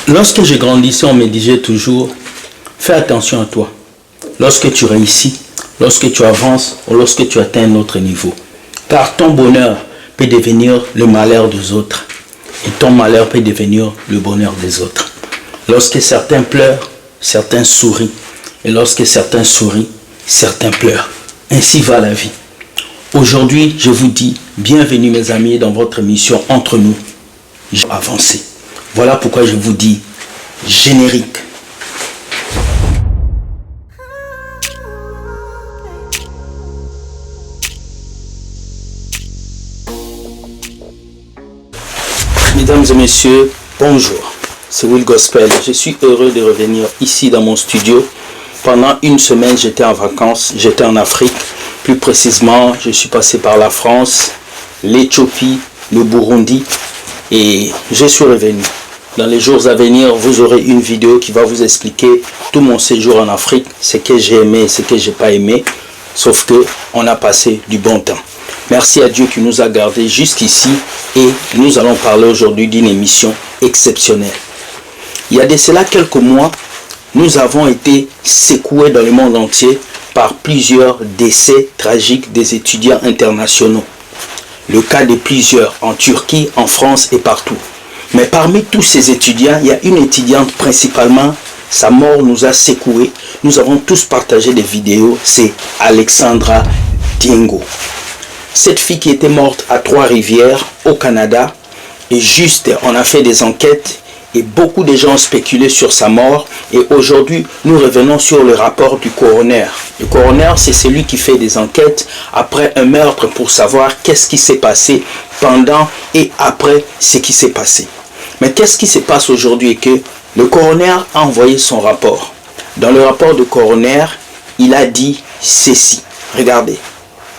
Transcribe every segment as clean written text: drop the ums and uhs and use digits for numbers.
Lorsque je grandissais, on me disait toujours, fais attention à toi. Lorsque tu réussis, lorsque tu avances ou lorsque tu atteins un autre niveau. Car ton bonheur peut devenir le malheur des autres. Et ton malheur peut devenir le bonheur des autres. Lorsque certains pleurent, certains sourient. Et lorsque certains sourient, certains pleurent. Ainsi va la vie. Aujourd'hui, je vous dis, bienvenue mes amis dans votre émission Entre nous. Avancez. Voilà pourquoi je vous dis, générique. Mesdames et messieurs, bonjour. C'est Will Gospel. Je suis heureux de revenir ici dans mon studio. Pendant une semaine, j'étais en vacances, j'étais en Afrique. Plus précisément, je suis passé par la France, l'Éthiopie, le Burundi et je suis revenu. Dans les jours à venir, vous aurez une vidéo qui va vous expliquer tout mon séjour en Afrique, ce que j'ai aimé et ce que j'ai pas aimé, sauf que on a passé du bon temps. Merci à Dieu qui nous a gardés jusqu'ici et nous allons parler aujourd'hui d'une émission exceptionnelle. Il y a de cela quelques mois, nous avons été secoués dans le monde entier par plusieurs décès tragiques des étudiants internationaux. Le cas de plusieurs en Turquie, en France et partout. Mais parmi tous ces étudiants, il y a une étudiante principalement, sa mort nous a secoués. Nous avons tous partagé des vidéos, c'est Alexandra Diengo. Cette fille qui était morte à Trois-Rivières, au Canada, et juste, on a fait des enquêtes et beaucoup de gens ont spéculé sur sa mort. Et aujourd'hui, nous revenons sur le rapport du coroner. Le coroner, c'est celui qui fait des enquêtes après un meurtre pour savoir qu'est-ce qui s'est passé pendant et après ce qui s'est passé. Mais qu'est-ce qui se passe aujourd'hui que le coroner a envoyé son rapport. Dans le rapport du coroner, il a dit ceci. Regardez.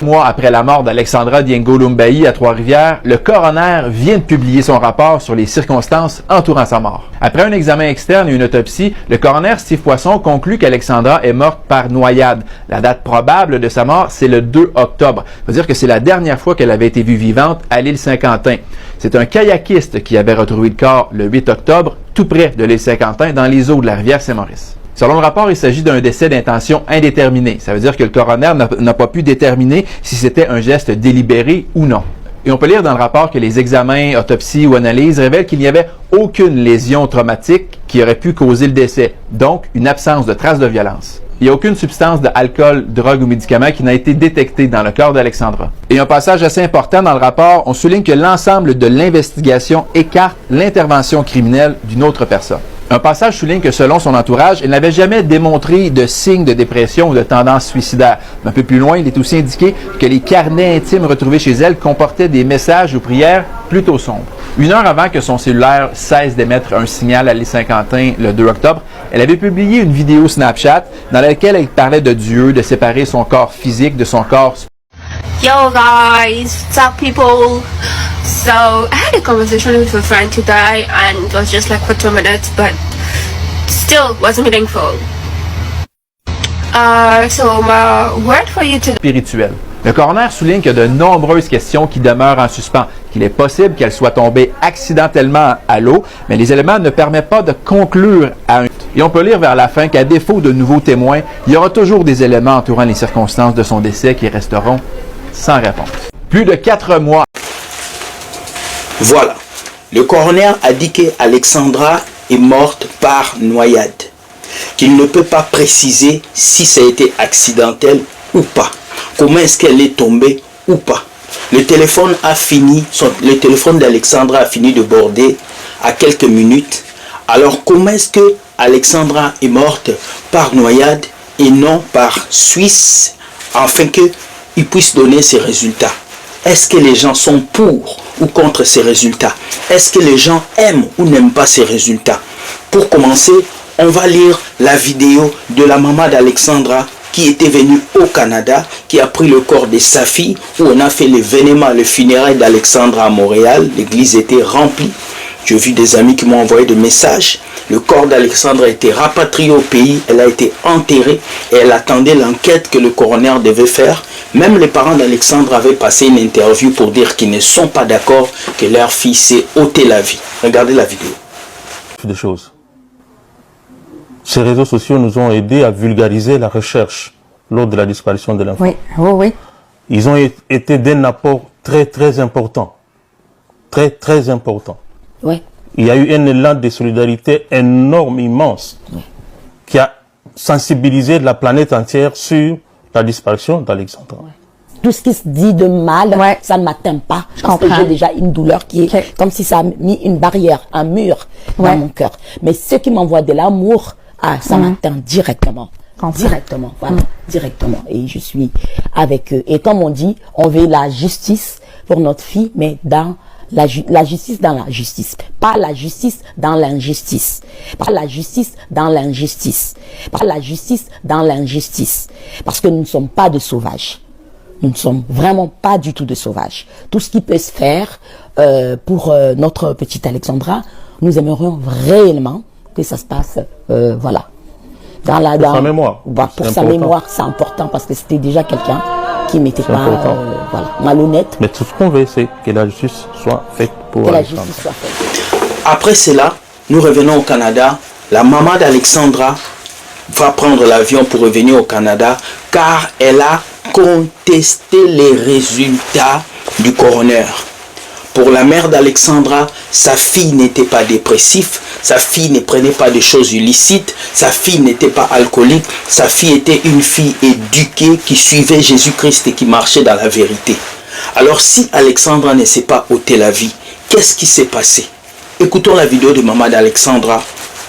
Mois après la mort d'Alexandra Diengo Lumbayi à Trois-Rivières, le coroner vient de publier son rapport sur les circonstances entourant sa mort. Après un examen externe et une autopsie, le coroner Steve Poisson conclut qu'Alexandra est morte par noyade. La date probable de sa mort, c'est le 2 octobre. Ça veut dire que c'est la dernière fois qu'elle avait été vue vivante à l'île Saint-Quentin. C'est un kayakiste qui avait retrouvé le corps le 8 octobre, tout près de l'île Saint-Quentin, dans les eaux de la rivière Saint-Maurice. Selon le rapport, il s'agit d'un décès d'intention indéterminée. Ça veut dire que le coroner n'a pas pu déterminer si c'était un geste délibéré ou non. Et on peut lire dans le rapport que les examens, autopsies ou analyses révèlent qu'il n'y avait aucune lésion traumatique qui aurait pu causer le décès, donc une absence de traces de violence. Il n'y a aucune substance d'alcool, drogue ou médicament qui n'a été détectée dans le corps d'Alexandra. Et un passage assez important dans le rapport, on souligne que l'ensemble de l'investigation écarte l'intervention criminelle d'une autre personne. Un passage souligne que selon son entourage, elle n'avait jamais démontré de signes de dépression ou de tendance suicidaire. Mais un peu plus loin, il est aussi indiqué que les carnets intimes retrouvés chez elle comportaient des messages ou prières plutôt sombres. Une heure avant que son cellulaire cesse d'émettre un signal à l'île Saint-Quentin le 2 octobre, elle avait publié une vidéo Snapchat dans laquelle elle parlait de Dieu, de séparer son corps physique de son corps spirituel. Yo guys, what's up people? So I had a conversation with a friend today and it was just like for 2 minutes but still was meaningful. So my word for you today. Le coroner souligne qu'il y a de nombreuses questions qui demeurent en suspens, qu'il est possible qu'elle soit tombée accidentellement à l'eau, mais les éléments ne permettent pas de conclure à un... Et on peut lire vers la fin qu'à défaut de nouveaux témoins, il y aura toujours des éléments entourant les circonstances de son décès qui resteront sans réponse. Plus de 4 mois. Voilà. Le coroner a dit qu'Alexandra est morte par noyade. Qu'il ne peut pas préciser si ça a été accidentel ou pas. Comment est-ce qu'elle est tombée ou pas. Le téléphone d'Alexandra a fini de border à quelques minutes. Alors comment est-ce que Alexandra est morte par noyade et non par Suisse afin qu'il puisse donner ses résultats? Est-ce que les gens sont pour ou contre ces résultats? Est-ce que les gens aiment ou n'aiment pas ces résultats? Pour commencer, on va lire la vidéo de la maman d'Alexandra qui était venue au Canada, qui a pris le corps de sa fille, où on a fait l'événement, le funérail d'Alexandra à Montréal. L'église était remplie. J'ai vu des amis qui m'ont envoyé des messages. Le corps d'Alexandra a été rapatrié au pays, elle a été enterrée et elle attendait l'enquête que le coroner devait faire. Même les parents d'Alexandra avaient passé une interview pour dire qu'ils ne sont pas d'accord que leur fille s'est ôté la vie. Regardez la vidéo. des choses. Ces réseaux sociaux nous ont aidés à vulgariser la recherche lors de la disparition de l'enfant. Oui, oh, oui. Ils ont été d'un apport très, très important. Très, très important. Oui. Il y a eu un élan de solidarité énorme, immense, qui a sensibilisé la planète entière sur la disparition d'Alexandra. Tout ce qui se dit de mal, ça ne m'atteint pas. Parce que j'ai déjà une douleur qui est comme si ça a mis une barrière, un mur dans mon cœur. Mais ceux qui m'envoient de l'amour, ça m'atteint directement. Directement, voilà, directement. Et je suis avec eux. Et comme on dit, on veut la justice pour notre fille, mais dans la justice dans la justice. Pas la justice dans l'injustice. Pas la justice dans l'injustice. Pas la justice dans l'injustice. Parce que nous ne sommes pas de sauvages. Nous ne sommes vraiment pas du tout de sauvages. Tout ce qui peut se faire pour notre petite Alexandra, nous aimerions réellement que ça se passe, voilà. Pour sa mémoire. Pour sa mémoire, c'est important parce que c'était déjà quelqu'un qui n'était pas voilà, malhonnête. Mais tout ce qu'on veut, c'est que la justice soit faite pour Alexandra. Après cela, nous revenons au Canada. La maman d'Alexandra va prendre l'avion pour revenir au Canada car elle a contesté les résultats du coroner. Pour la mère d'Alexandra, sa fille n'était pas dépressive, sa fille ne prenait pas de choses illicites, sa fille n'était pas alcoolique, sa fille était une fille éduquée qui suivait Jésus-Christ et qui marchait dans la vérité. Alors si Alexandra ne s'est pas ôté la vie, qu'est-ce qui s'est passé? Écoutons la vidéo de maman d'Alexandra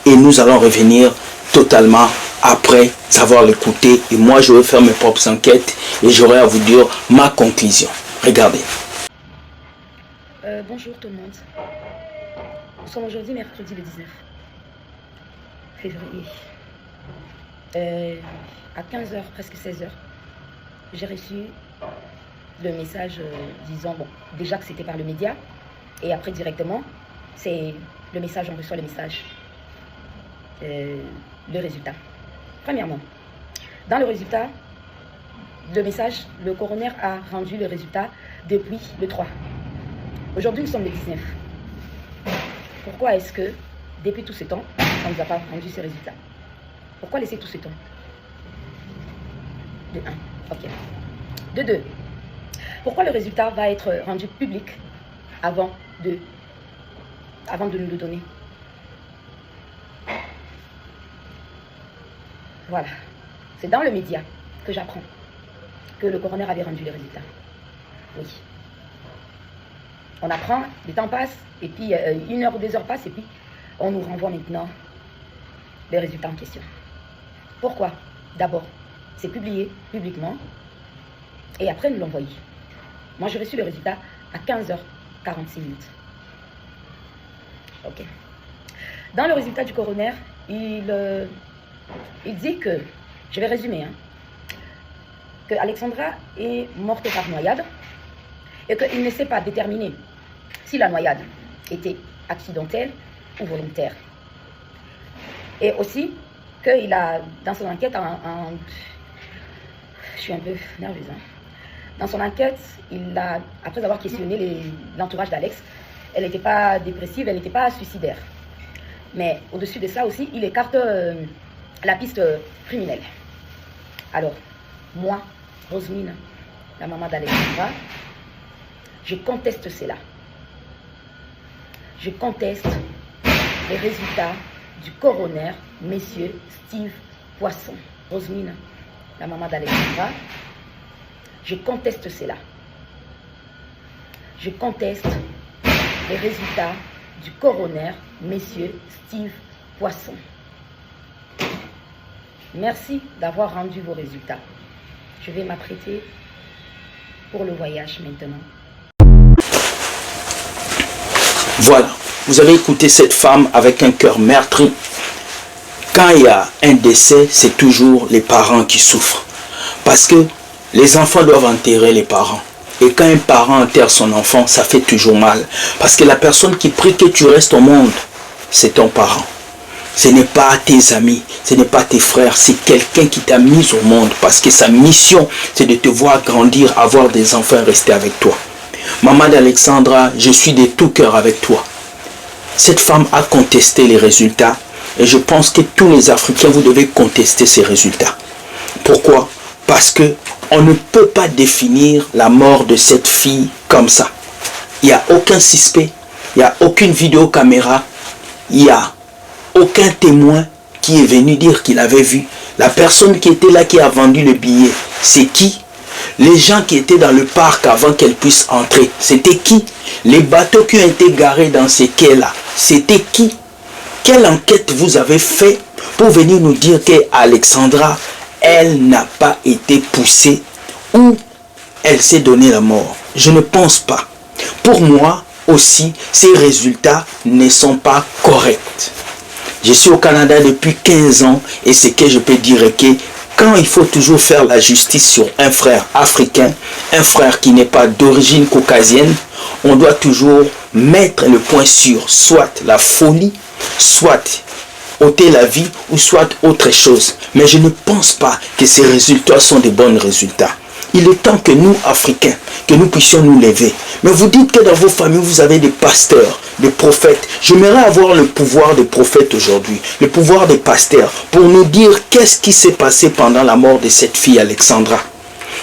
et nous allons revenir totalement après avoir l'écouté. Et moi, je vais faire mes propres enquêtes et j'aurai à vous dire ma conclusion. Regardez. Bonjour tout le monde. Nous sommes aujourd'hui mercredi le 19 février. À 15h, presque 16h, j'ai reçu le message disant, bon, déjà que c'était par le média, et après directement, c'est le message, on reçoit le message, le résultat. Premièrement, dans le résultat, le message, le coroner a rendu le résultat depuis le 3. Aujourd'hui, nous sommes le 19. Pourquoi est-ce que, depuis tout ce temps, on ne nous a pas rendu ces résultats? Pourquoi laisser tout ce temps? De 1. Ok. De 2. Pourquoi le résultat va être rendu public avant de nous le donner? Voilà. C'est dans le média que j'apprends que le coroner avait rendu les résultats. Oui. On apprend, le temps passe, et puis 1 heure ou 2 heures passent, et puis on nous renvoie maintenant les résultats en question. Pourquoi? D'abord, c'est publié publiquement, et après nous l'envoyer. Moi, j'ai reçu le résultat à 15h46. Ok. Dans le résultat du coroner, il dit que, je vais résumer, que Alexandra est morte par noyade, et qu'il ne sait pas déterminer si la noyade était accidentelle ou volontaire. Et aussi qu'il a, dans son enquête, je suis un peu nerveuse, dans son enquête, il a, après avoir questionné l'entourage d'Alex, elle n'était pas dépressive, elle n'était pas suicidaire. Mais au-dessus de ça aussi, il écarte la piste criminelle. Alors, moi, Rosemine, la maman d'Alexandra, je conteste cela. Je conteste les résultats du coroner, messieurs Steve Poisson. Rosemine, la maman d'Alexandra, je conteste cela. Je conteste les résultats du coroner, messieurs Steve Poisson. Merci d'avoir rendu vos résultats. Je vais m'apprêter pour le voyage maintenant. Voilà, vous avez écouté cette femme avec un cœur meurtri. Quand il y a un décès, c'est toujours les parents qui souffrent. Parce que les enfants doivent enterrer les parents. Et quand un parent enterre son enfant, ça fait toujours mal. Parce que la personne qui prie que tu restes au monde, c'est ton parent. Ce n'est pas tes amis, ce n'est pas tes frères, c'est quelqu'un qui t'a mis au monde. Parce que sa mission, c'est de te voir grandir, avoir des enfants et rester avec toi. Maman d'Alexandra, je suis de tout cœur avec toi. Cette femme a contesté les résultats et je pense que tous les Africains, vous devez contester ces résultats. Pourquoi? Parce que on ne peut pas définir la mort de cette fille comme ça. Il n'y a aucun suspect, il n'y a aucune vidéocaméra, il n'y a aucun témoin qui est venu dire qu'il avait vu. La personne qui était là, qui a vendu le billet, c'est qui? Les gens qui étaient dans le parc avant qu'elle puisse entrer, c'était qui? Les bateaux qui ont été garés dans ces quais-là, c'était qui? Quelle enquête vous avez fait pour venir nous dire qu'Alexandra, elle n'a pas été poussée ou elle s'est donné la mort? Je ne pense pas. Pour moi aussi, ces résultats ne sont pas corrects. Je suis au Canada depuis 15 ans et ce que je peux dire est que quand il faut toujours faire la justice sur un frère africain, un frère qui n'est pas d'origine caucasienne, on doit toujours mettre le point sur soit la folie, soit ôter la vie ou soit autre chose. Mais je ne pense pas que ces résultats sont des bons résultats. Il est temps que nous, Africains, que nous puissions nous lever. Mais vous dites que dans vos familles, vous avez des pasteurs, des prophètes. J'aimerais avoir le pouvoir des prophètes aujourd'hui, le pouvoir des pasteurs, pour nous dire qu'est-ce qui s'est passé pendant la mort de cette fille Alexandra.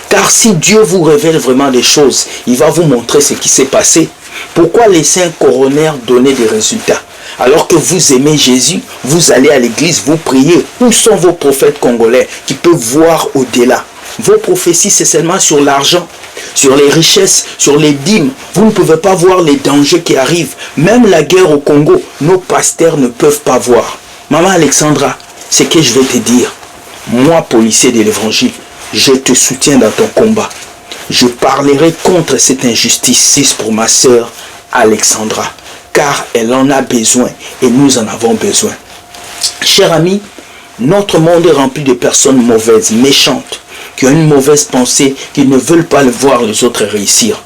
Car si Dieu vous révèle vraiment des choses, il va vous montrer ce qui s'est passé. Pourquoi laisser un coroner donner des résultats? Alors que vous aimez Jésus, vous allez à l'église, vous priez. Où sont vos prophètes congolais qui peuvent voir au-delà? Vos prophéties, c'est seulement sur l'argent, sur les richesses, sur les dîmes. Vous ne pouvez pas voir les dangers qui arrivent. Même la guerre au Congo, nos pasteurs ne peuvent pas voir. Maman Alexandra, c'est que je vais te dire. Moi, policier de l'évangile, je te soutiens dans ton combat. Je parlerai contre cette injustice pour ma sœur Alexandra, car elle en a besoin et nous en avons besoin. Chers amis, notre monde est rempli de personnes mauvaises, méchantes, qui ont une mauvaise pensée, qui ne veulent pas voir les autres réussir.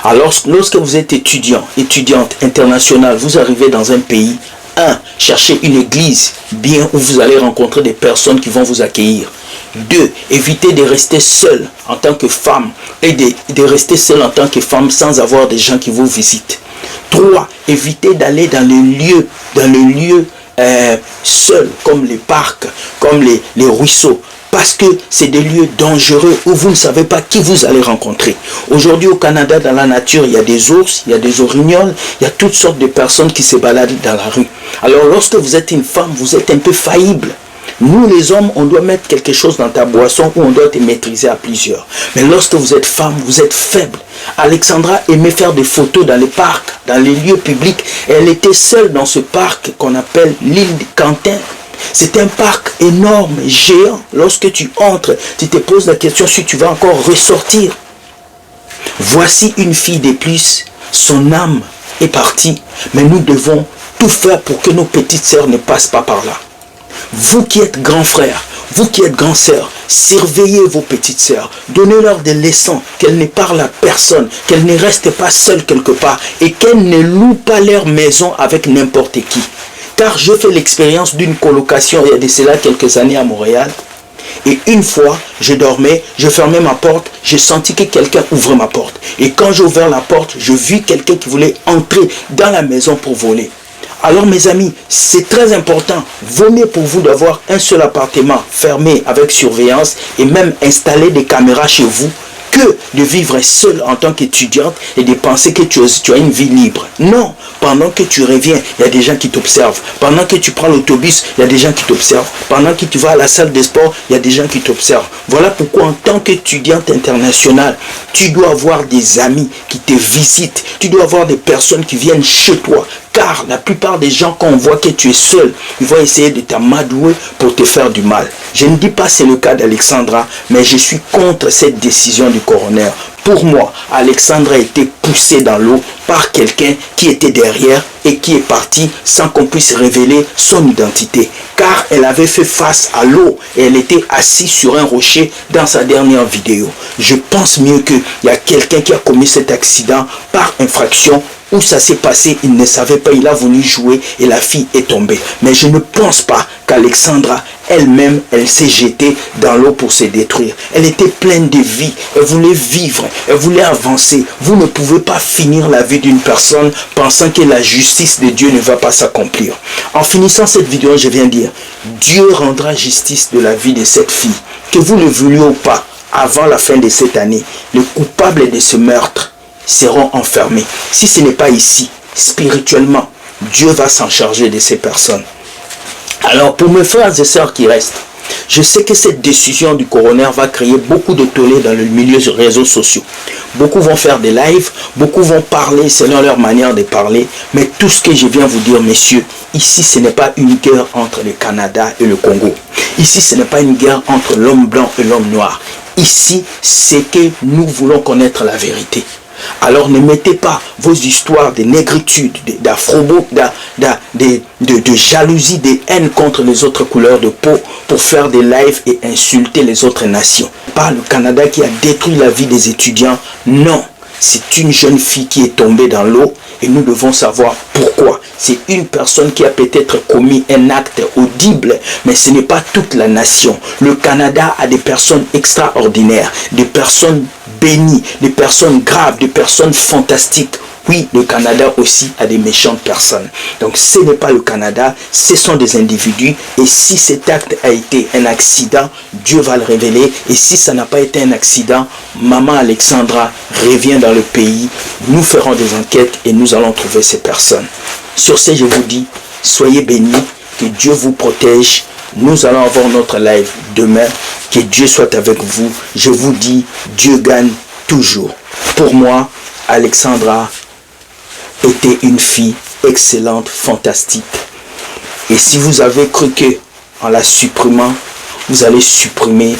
Alors, lorsque vous êtes étudiant, étudiante internationale, vous arrivez dans un pays, cherchez une église bien où vous allez rencontrer des personnes qui vont vous accueillir. 2, évitez de rester seul en tant que femme et de rester seul en tant que femme sans avoir des gens qui vous visitent. 3, évitez d'aller dans les lieux seuls comme les parcs, comme les ruisseaux. Parce que c'est des lieux dangereux où vous ne savez pas qui vous allez rencontrer. Aujourd'hui au Canada, dans la nature, il y a des ours, il y a des orignoles, il y a toutes sortes de personnes qui se baladent dans la rue. Alors lorsque vous êtes une femme, vous êtes un peu faillible. Nous les hommes, on doit mettre quelque chose dans ta boisson ou on doit te maîtriser à plusieurs. Mais lorsque vous êtes femme, vous êtes faible. Alexandra aimait faire des photos dans les parcs, dans les lieux publics. Elle était seule dans ce parc qu'on appelle l'île de Quentin. C'est un parc énorme, géant. Lorsque tu entres, tu te poses la question si tu vas encore ressortir. Voici une fille de plus. Son âme est partie. Mais nous devons tout faire pour que nos petites sœurs ne passent pas par là. Vous qui êtes grands frères, vous qui êtes grands sœurs, surveillez vos petites sœurs. Donnez-leur des leçons, qu'elles ne parlent à personne, qu'elles ne restent pas seules quelque part et qu'elles ne louent pas leur maison avec n'importe qui. Car j'ai fait l'expérience d'une colocation il y a de cela quelques années à Montréal. Et une fois, je dormais, je fermais ma porte, j'ai senti que quelqu'un ouvrait ma porte. Et quand j'ai ouvert la porte, je vis quelqu'un qui voulait entrer dans la maison pour voler. Alors mes amis, c'est très important. Vaut mieux pour vous d'avoir un seul appartement fermé avec surveillance et même installer des caméras chez vous que de vivre seul en tant qu'étudiante et de penser que tu as une vie libre. Non, pendant que tu reviens, il y a des gens qui t'observent. Pendant que tu prends l'autobus, il y a des gens qui t'observent. Pendant que tu vas à la salle de sport, il y a des gens qui t'observent. Voilà pourquoi en tant qu'étudiante internationale, tu dois avoir des amis qui te visitent. Tu dois avoir des personnes qui viennent chez toi. Car la plupart des gens, quand on voit que tu es seul, ils vont essayer de t'amadouer pour te faire du mal. Je ne dis pas que c'est le cas d'Alexandra, mais je suis contre cette décision du coroner. Pour moi, Alexandra a été poussée dans l'eau par quelqu'un qui était derrière et qui est parti sans qu'on puisse révéler son identité. Car elle avait fait face à l'eau et elle était assise sur un rocher dans sa dernière vidéo. Je pense mieux qu'il y a quelqu'un qui a commis cet accident par infraction. Où ça s'est passé, il ne savait pas, il a voulu jouer et la fille est tombée. Mais je ne pense pas qu'Alexandra, elle-même, elle s'est jetée dans l'eau pour se détruire. Elle était pleine de vie. Elle voulait vivre. Elle voulait avancer. Vous ne pouvez pas finir la vie d'une personne pensant que la justice de Dieu ne va pas s'accomplir. En finissant cette vidéo, je viens dire, Dieu rendra justice de la vie de cette fille. Que vous le vouliez ou pas, avant la fin de cette année, les coupables de ce meurtre seront enfermés. Si ce n'est pas ici, spirituellement, Dieu va s'en charger de ces personnes. Alors, pour mes frères et sœurs qui restent, je sais que cette décision du coroner va créer beaucoup de tollé dans le milieu des réseaux sociaux. Beaucoup vont faire des lives, beaucoup vont parler selon leur manière de parler. Mais tout ce que je viens vous dire, messieurs, ici, ce n'est pas une guerre entre le Canada et le Congo. Ici, ce n'est pas une guerre entre l'homme blanc et l'homme noir. Ici, c'est que nous voulons connaître la vérité. Alors ne mettez pas vos histoires de négritude, d'afrobo, de jalousie, de haine contre les autres couleurs de peau pour faire des lives et insulter les autres nations. Pas le Canada qui a détruit la vie des étudiants. Non, c'est une jeune fille qui est tombée dans l'eau et nous devons savoir pourquoi. C'est une personne qui a peut-être commis un acte audible, mais ce n'est pas toute la nation. Le Canada a des personnes extraordinaires, des personnes bénies, des personnes graves, des personnes fantastiques. Oui, le Canada aussi a des méchantes personnes. Donc ce n'est pas le Canada, ce sont des individus. Et si cet acte a été un accident, Dieu va le révéler. Et si ça n'a pas été un accident, maman Alexandra revient dans le pays. Nous ferons des enquêtes et nous allons trouver ces personnes. Sur ce, je vous dis, soyez bénis, que Dieu vous protège. Nous allons avoir notre live demain. Que Dieu soit avec vous. Je vous dis, Dieu gagne toujours. Pour moi, Alexandra était une fille excellente, fantastique. Et si vous avez cru que en la supprimant, vous allez supprimer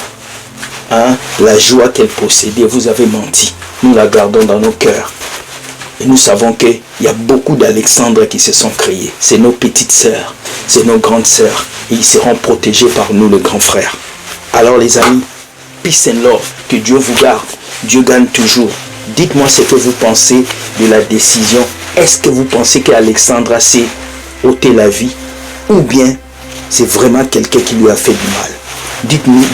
la joie qu'elle possédait, vous avez menti. Nous la gardons dans nos cœurs. Et nous savons qu'il y a beaucoup d'Alexandre qui se sont créés. C'est nos petites sœurs, c'est nos grandes sœurs. Et ils seront protégés par nous, le grand frère. Alors les amis, peace and love, que Dieu vous garde. Dieu gagne toujours. Dites-moi ce que vous pensez de la décision. Est-ce que vous pensez qu'Alexandra s'est ôté la vie? Ou bien c'est vraiment quelqu'un qui lui a fait du mal?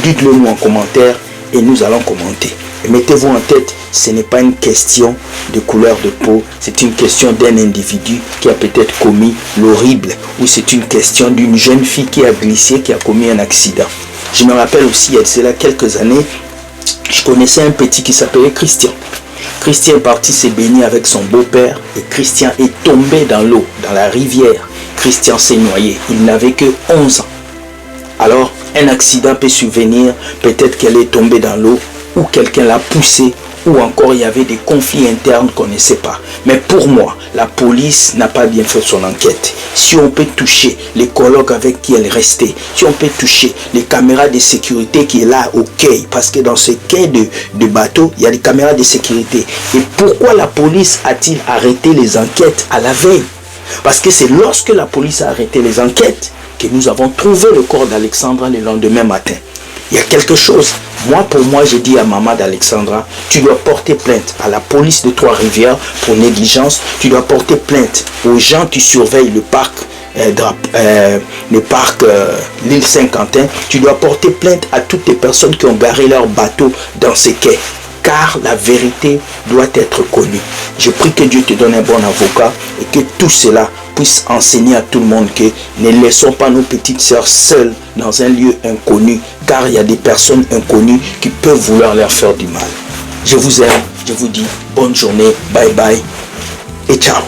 Dites-le nous en commentaire et nous allons commenter. Et mettez-vous en tête, ce n'est pas une question de couleur de peau, c'est une question d'un individu qui a peut-être commis l'horrible, ou c'est une question d'une jeune fille qui a glissé, qui a commis un accident. Je me rappelle aussi, il y a cela quelques années, je connaissais un petit qui s'appelait Christian. Christian est parti se baigner avec son beau-père et Christian est tombé dans l'eau, dans la rivière. Christian s'est noyé, il n'avait que 11 ans. Alors, un accident peut survenir, peut-être qu'elle est tombée dans l'eau, ou quelqu'un l'a poussée, ou encore il y avait des conflits internes qu'on ne sait pas. Mais pour moi, la police n'a pas bien fait son enquête. Si on peut toucher les collègues avec qui elle restait, si on peut toucher les caméras de sécurité qui est là au quai, parce que dans ce quai de bateau, il y a des caméras de sécurité. Et pourquoi la police a-t-il arrêté les enquêtes à la veille? Parce que c'est lorsque la police a arrêté les enquêtes que nous avons trouvé le corps d'Alexandra le lendemain matin. Il y a quelque chose. Moi, pour moi, j'ai dit à maman d'Alexandra, tu dois porter plainte à la police de Trois-Rivières pour négligence. Tu dois porter plainte aux gens qui surveillent le parc, l'île Saint-Quentin. Tu dois porter plainte à toutes les personnes qui ont garé leur bateau dans ces quais. Car la vérité doit être connue. Je prie que Dieu te donne un bon avocat et que tout cela puisse enseigner à tout le monde que ne laissons pas nos petites sœurs seules dans un lieu inconnu, car il y a des personnes inconnues qui peuvent vouloir leur faire du mal. Je vous aime, je vous dis bonne journée, bye bye et ciao.